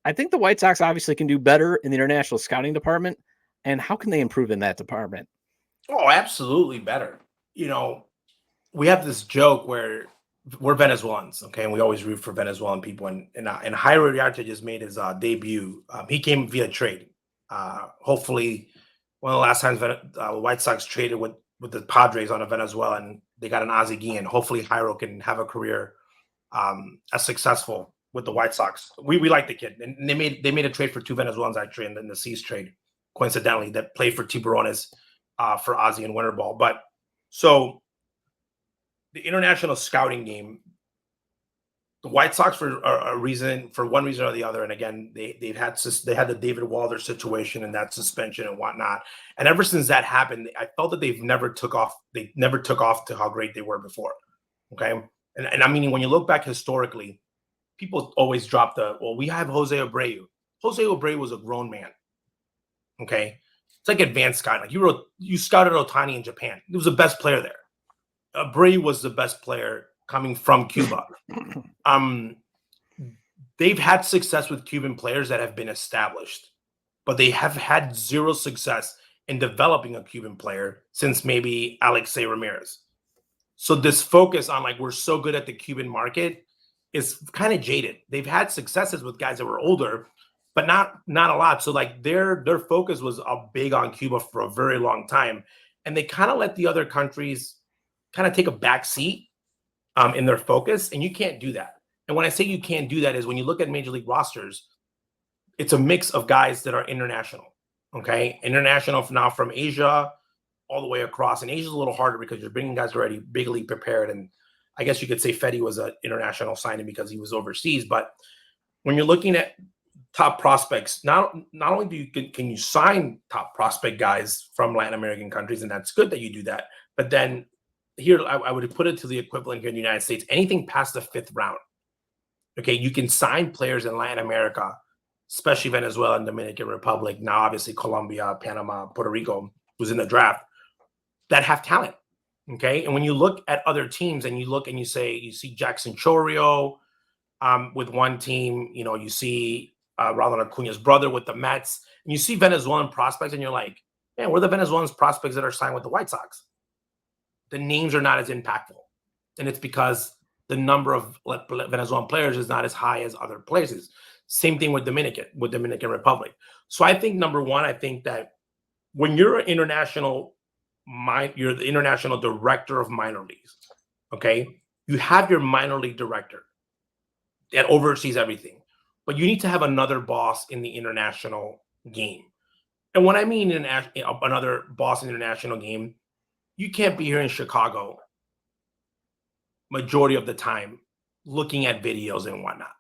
I think the White Sox obviously can do better in the international scouting department. And how can they improve in that department? Oh, absolutely better. You know, we have this joke where we're Venezuelans, okay, and we always root for Venezuelan people. And Jairo Uriarte just made his debut. He came via trade. Hopefully, one of the last times the White Sox traded with the Padres on a Venezuelan, they got an Ozzie Guillen. Hopefully, Jairo can have a career as successful with the White Sox. We like the kid, and they made a trade for 2 Venezuelans actually, and then the Cease trade, coincidentally, that played for Tiburones for Ozzie and Winter Ball. But so. The international scouting game, the White Sox for one reason or the other, and again they had the David Walder situation and that suspension and whatnot, and ever since that happened, I felt that they never took off to how great they were before. Okay, and I mean, when you look back historically, people always drop we have Jose Abreu. Jose Abreu was a grown man. Okay, it's like advanced scouting. Like you scouted Ohtani in Japan. He was the best player there. Abreu was the best player coming from Cuba. They've had success with Cuban players that have been established, but they have had zero success in developing a Cuban player since maybe Alexei Ramirez. So this focus on we're so good at the Cuban market is kind of jaded. They've had successes with guys that were older, but not a lot. So their focus was big on Cuba for a very long time, and they kind of let the other countries kind of take a back seat in their focus, and you can't do that. And when I say you can't do that is when you look at major league rosters, it's a mix of guys that are international, okay? International now from Asia all the way across. And Asia's a little harder because you're bringing guys already big league prepared. And I guess you could say Freddy was an international signing because he was overseas. But when you're looking at top prospects, not only can you sign top prospect guys from Latin American countries, and that's good that you do that, but then here, I would put it to the equivalent here in the United States. Anything past the 5th round, okay, you can sign players in Latin America, especially Venezuela and Dominican Republic, now obviously Colombia, Panama, Puerto Rico, who's in the draft, that have talent, okay? And when you look at other teams and you look and you see Jackson Chorio with one team, you see Ronald Acuña's brother with the Mets, and you see Venezuelan prospects, and you're like, man, we're the Venezuelan prospects that are signed with the White Sox. The names are not as impactful. And it's because the number of Venezuelan players is not as high as other places. Same thing with Dominican Republic. So I think, number one, I think that when you're an you're the international director of minor leagues, okay? You have your minor league director that oversees everything. But you need to have another boss in the international game. And when I mean another boss in the international game, you can't be here in Chicago majority of the time looking at videos and whatnot.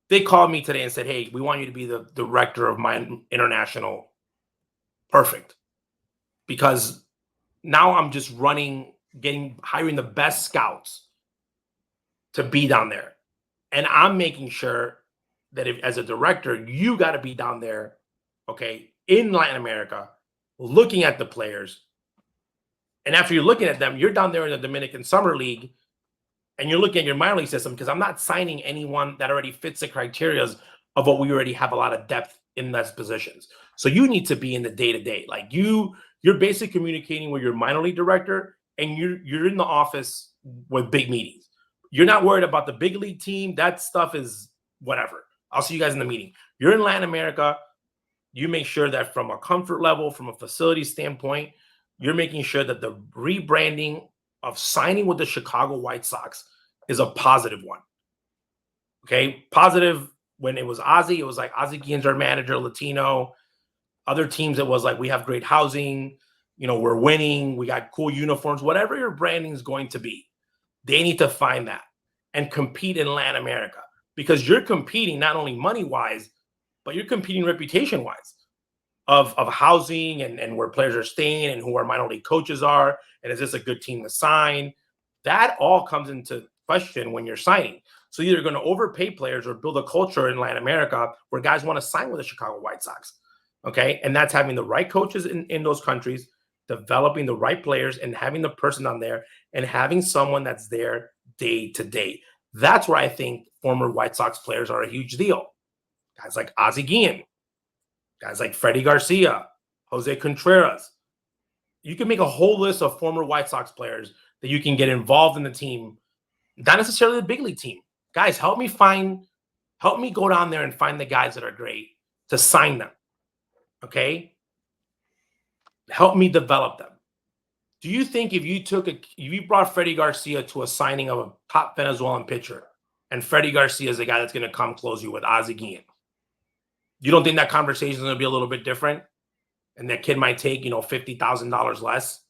They called me today and said, hey, we want you to be the director of my international. Perfect. Because now I'm just hiring the best scouts to be down there. And I'm making sure that as a director, you got to be down there, okay, in Latin America, looking at the players. And after you're looking at them, you're down there in the Dominican Summer League, and you're looking at your minor league system, because I'm not signing anyone that already fits the criteria of what we already have a lot of depth in those positions. So you need to be in the day-to-day. You're basically communicating with your minor league director, and you're in the office with big meetings. You're not worried about the big league team. That stuff is whatever. I'll see you guys in the meeting. You're in Latin America. you make sure that from a comfort level, from a facility standpoint, you're making sure that the rebranding of signing with the Chicago White Sox is a positive one. Okay, positive when it was Ozzie, it was like Ozzie Guillen's our manager, Latino. Other teams, it was like, we have great housing, we're winning, we got cool uniforms, whatever your branding is going to be. They need to find that and compete in Latin America, because you're competing not only money-wise, but you're competing reputation-wise of housing and where players are staying and who our minor league coaches are, and is this a good team to sign? That all comes into question when you're signing. So you're going to overpay players or build a culture in Latin America where guys want to sign with the Chicago White Sox. Okay. And that's having the right coaches in those countries, developing the right players, and having the person on there and having someone that's there day to day. That's where I think former White Sox players are a huge deal. Guys like Ozzie Guillen, guys like Freddy Garcia, Jose Contreras. You can make a whole list of former White Sox players that you can get involved in the team, not necessarily the big league team. Guys, help me go down there and find the guys that are great to sign them. Okay? Help me develop them. Do you think if you brought Freddy Garcia to a signing of a top Venezuelan pitcher, and Freddy Garcia is the guy that's going to come close you with Ozzie Guillen, you don't think that conversation is going to be a little bit different? And that kid might take, $50,000 less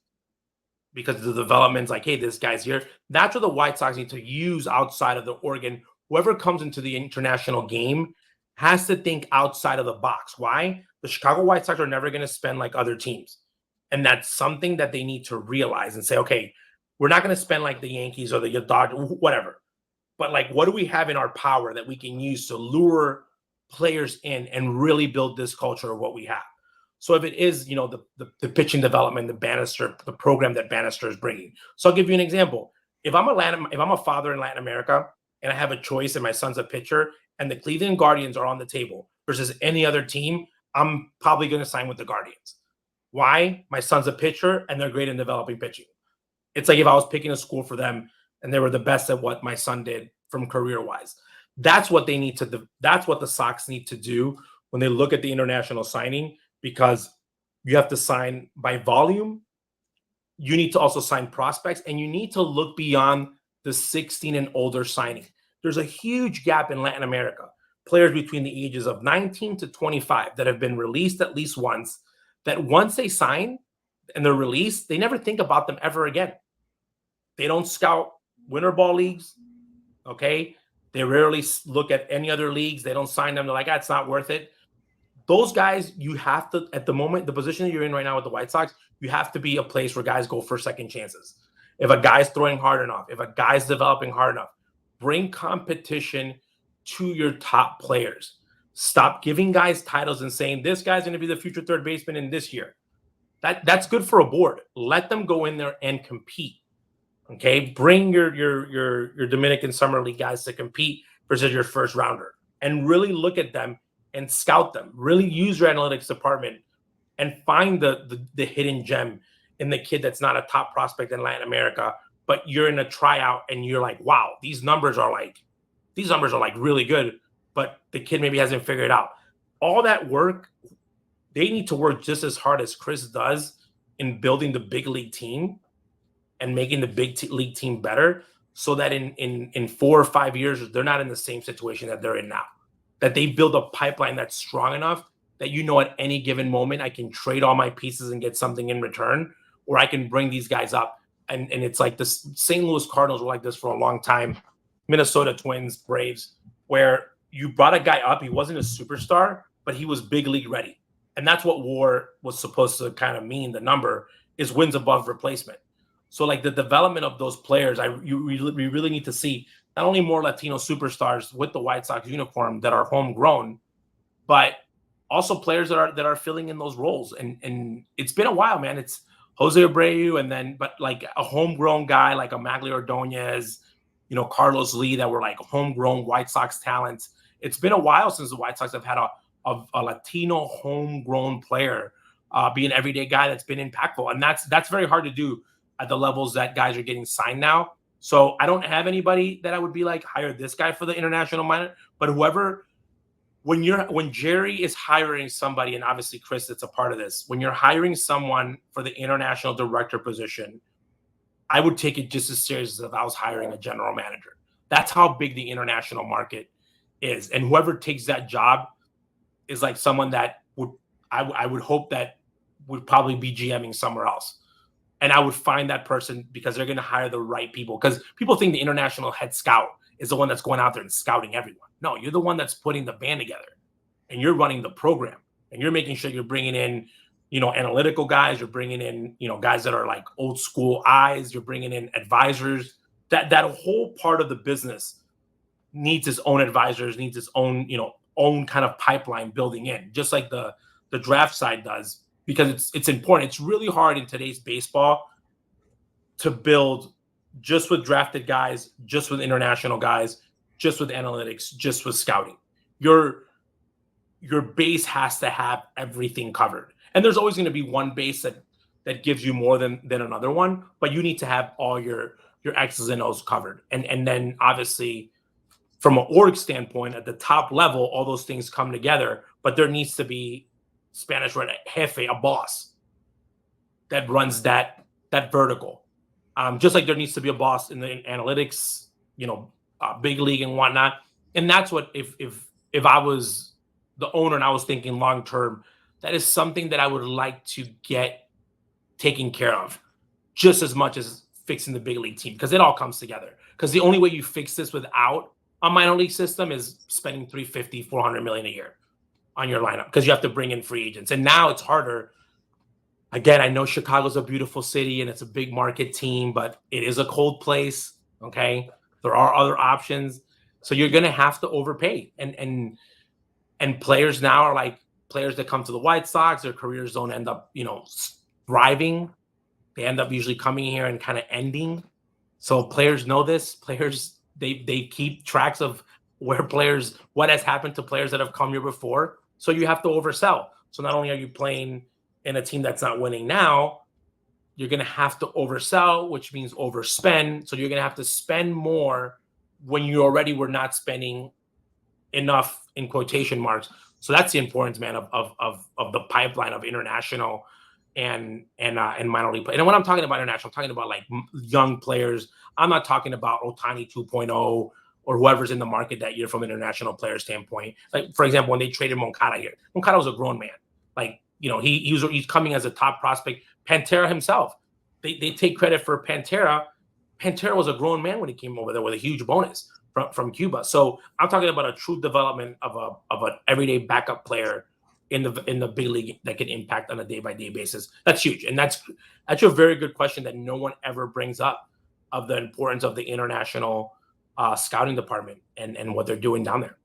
because the development's like, hey, this guy's here. That's what the White Sox need to use outside of the Oregon. Whoever comes into the international game has to think outside of the box. Why? The Chicago White Sox are never going to spend like other teams. And that's something that they need to realize and say, okay, we're not going to spend like the Yankees or the Dodgers, whatever. But like, what do we have in our power that we can use to lure players in and really build this culture of what we have? So if it is, the pitching development, the program that Bannister is bringing. So I'll give you an example. If I'm a father in Latin America and I have a choice and my son's a pitcher and the Cleveland Guardians are on the table versus any other team, I'm probably going to sign with the Guardians. Why? My son's a pitcher and they're great in developing pitching. It's like if I was picking a school for them and they were the best at what my son did from career-wise. That's what they need to. That's what the Sox need to do when they look at the international signing, because you have to sign by volume. You need to also sign prospects, and you need to look beyond the 16 and older signing. There's a huge gap in Latin America. Players between the ages of 19 to 25 that have been released at least once, that once they sign and they're released, they never think about them ever again. They don't scout winter ball leagues, okay? They rarely look at any other leagues. They don't sign them. They're like, it's not worth it. Those guys, you have to, at the moment, the position that you're in right now with the White Sox, you have to be a place where guys go for second chances. If a guy's throwing hard enough, if a guy's developing hard enough, bring competition to your top players. Stop giving guys titles and saying, this guy's going to be the future third baseman in this year. That's good for a board. Let them go in there and compete. Okay, bring your Dominican Summer League guys to compete versus your first rounder, and really look at them and scout them. Really use your analytics department and find the hidden gem in the kid that's not a top prospect in Latin America, but you're in a tryout and you're like, wow, these numbers are like really good, but the kid maybe hasn't figured it out. All that work, they need to work just as hard as Chris does in building the big league team and making the big league team better, so that in 4 or 5 years, they're not in the same situation that they're in now. That they build a pipeline that's strong enough that, at any given moment, I can trade all my pieces and get something in return, or I can bring these guys up. And it's like the St. Louis Cardinals were like this for a long time, Minnesota Twins, Braves, where you brought a guy up. He wasn't a superstar, but he was big league ready. And that's what WAR was supposed to kind of mean. The number is wins above replacement. So like the development of those players, we really need to see not only more Latino superstars with the White Sox uniform that are homegrown, but also players that are filling in those roles. And it's been a while, man. It's Jose Abreu, but like a homegrown guy like a Magli Ordonez, Carlos Lee, that were like homegrown White Sox talents. It's been a while since the White Sox have had a Latino homegrown player be an everyday guy that's been impactful. And that's very hard to do at the levels that guys are getting signed now. So I don't have anybody that I would be like, hire this guy for the international minor, but whoever when Jerry is hiring somebody, and obviously Chris, it's a part of this. When you're hiring someone for the international director position, I would take it just as serious as if I was hiring a general manager. That's how big the international market is, and whoever takes that job is like someone that I would hope that would probably be GMing somewhere else. And I would find that person because they're going to hire the right people. Because people think the international head scout is the one that's going out there and scouting everyone. No, you're the one that's putting the band together, and you're running the program, and you're making sure you're bringing in, analytical guys. You're bringing in, guys that are like old school eyes. You're bringing in advisors. That whole part of the business needs its own advisors, needs its own, own kind of pipeline building in, just like the draft side does, because it's important. It's really hard in today's baseball to build just with drafted guys, just with international guys, just with analytics, just with scouting. Your base has to have everything covered. And there's always going to be one base that gives you more than another one, but you need to have all your X's and O's covered. And then obviously from an org standpoint, at the top level, all those things come together, but there needs to be Spanish word jefe, a boss that runs that vertical. Just like there needs to be a boss in the analytics, big league and whatnot. And that's what, if I was the owner and I was thinking long-term, that is something that I would like to get taken care of just as much as fixing the big league team, because it all comes together. Because the only way you fix this without a minor league system is spending $350, $400 million a year on your lineup, because you have to bring in free agents. And now it's harder. Again, I know Chicago's a beautiful city and it's a big market team, but it is a cold place. Okay. There are other options. So you're going to have to overpay. And players now are like players that come to the White Sox, their careers don't end up, thriving. They end up usually coming here and kind of ending. So players know this. Players, they keep tracks of what has happened to players that have come here before. So you have to oversell. So not only are you playing in a team that's not winning now, you're going to have to oversell, which means overspend. So you're going to have to spend more when you already were not spending enough, in quotation marks. So that's the importance, man, of the pipeline of international and minor league play. And when I'm talking about international, I'm talking about like young players. I'm not talking about Ohtani 2.0 or whoever's in the market that year from an international player standpoint. Like, for example, when they traded Moncada here, Moncada was a grown man. Like, he's coming as a top prospect. Pantera himself, they take credit for Pantera. Pantera was a grown man when he came over there with a huge bonus from Cuba. So I'm talking about a true development of an everyday backup player in the big league that can impact on a day-by-day basis. That's huge. And that's a very good question that no one ever brings up, of the importance of the international scouting department and what they're doing down there.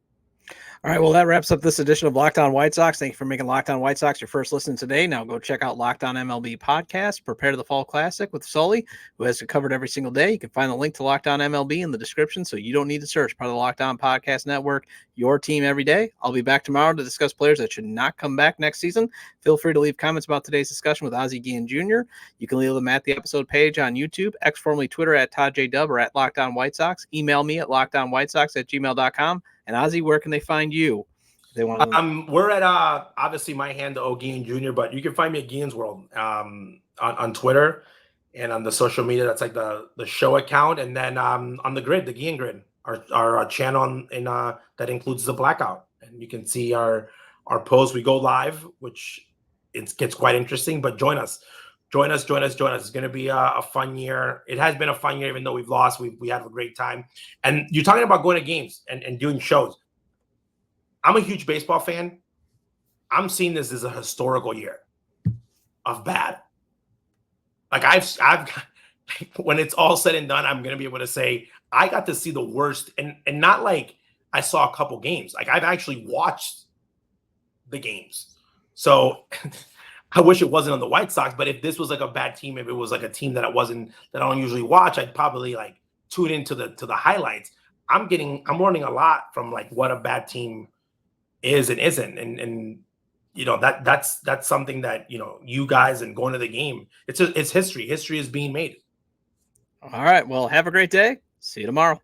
All right, well, that wraps up this edition of Locked On White Sox. Thank you for making Locked On White Sox your first listen today. Now go check out Locked On MLB podcast. Prepare to the Fall Classic with Sully, who has it covered every single day. You can find the link to Locked On MLB in the description, so you don't need to search. Part of the Locked On Podcast Network, your team every day. I'll be back tomorrow to discuss players that should not come back next season. Feel free to leave comments about today's discussion with Ozzie Guillen Jr. You can leave them at the episode page on YouTube, X formerly Twitter at ToddJDub, or at Locked On White Sox. Email me at lockedonwhitesox@gmail.com. And Ozzie, where can they find you? They want to... We're at obviously my handle, Guillen Jr., but you can find me at Guillen's World on Twitter and on the social media. That's like the show account, and then on the grid, the Guillen Grid, our channel that includes the Blackout, and you can see our posts. We go live, which it gets quite interesting. But join us. It's going to be a fun year. It has been a fun year, even though we've lost. We had a great time. And you're talking about going to games and doing shows. I'm a huge baseball fan. I'm seeing this as a historical year of bad. Like I've when it's all said and done, I'm going to be able to say I got to see the worst, and not like I saw a couple games. Like I've actually watched the games. So I wish it wasn't on the White Sox, but if this was like a bad team, if it was like a team that I don't usually watch, I'd probably like tune into the highlights. I'm learning a lot from like what a bad team is and isn't, and that's something that you guys and going to the game, it's history is being made. All right, well, have a great day. See you tomorrow.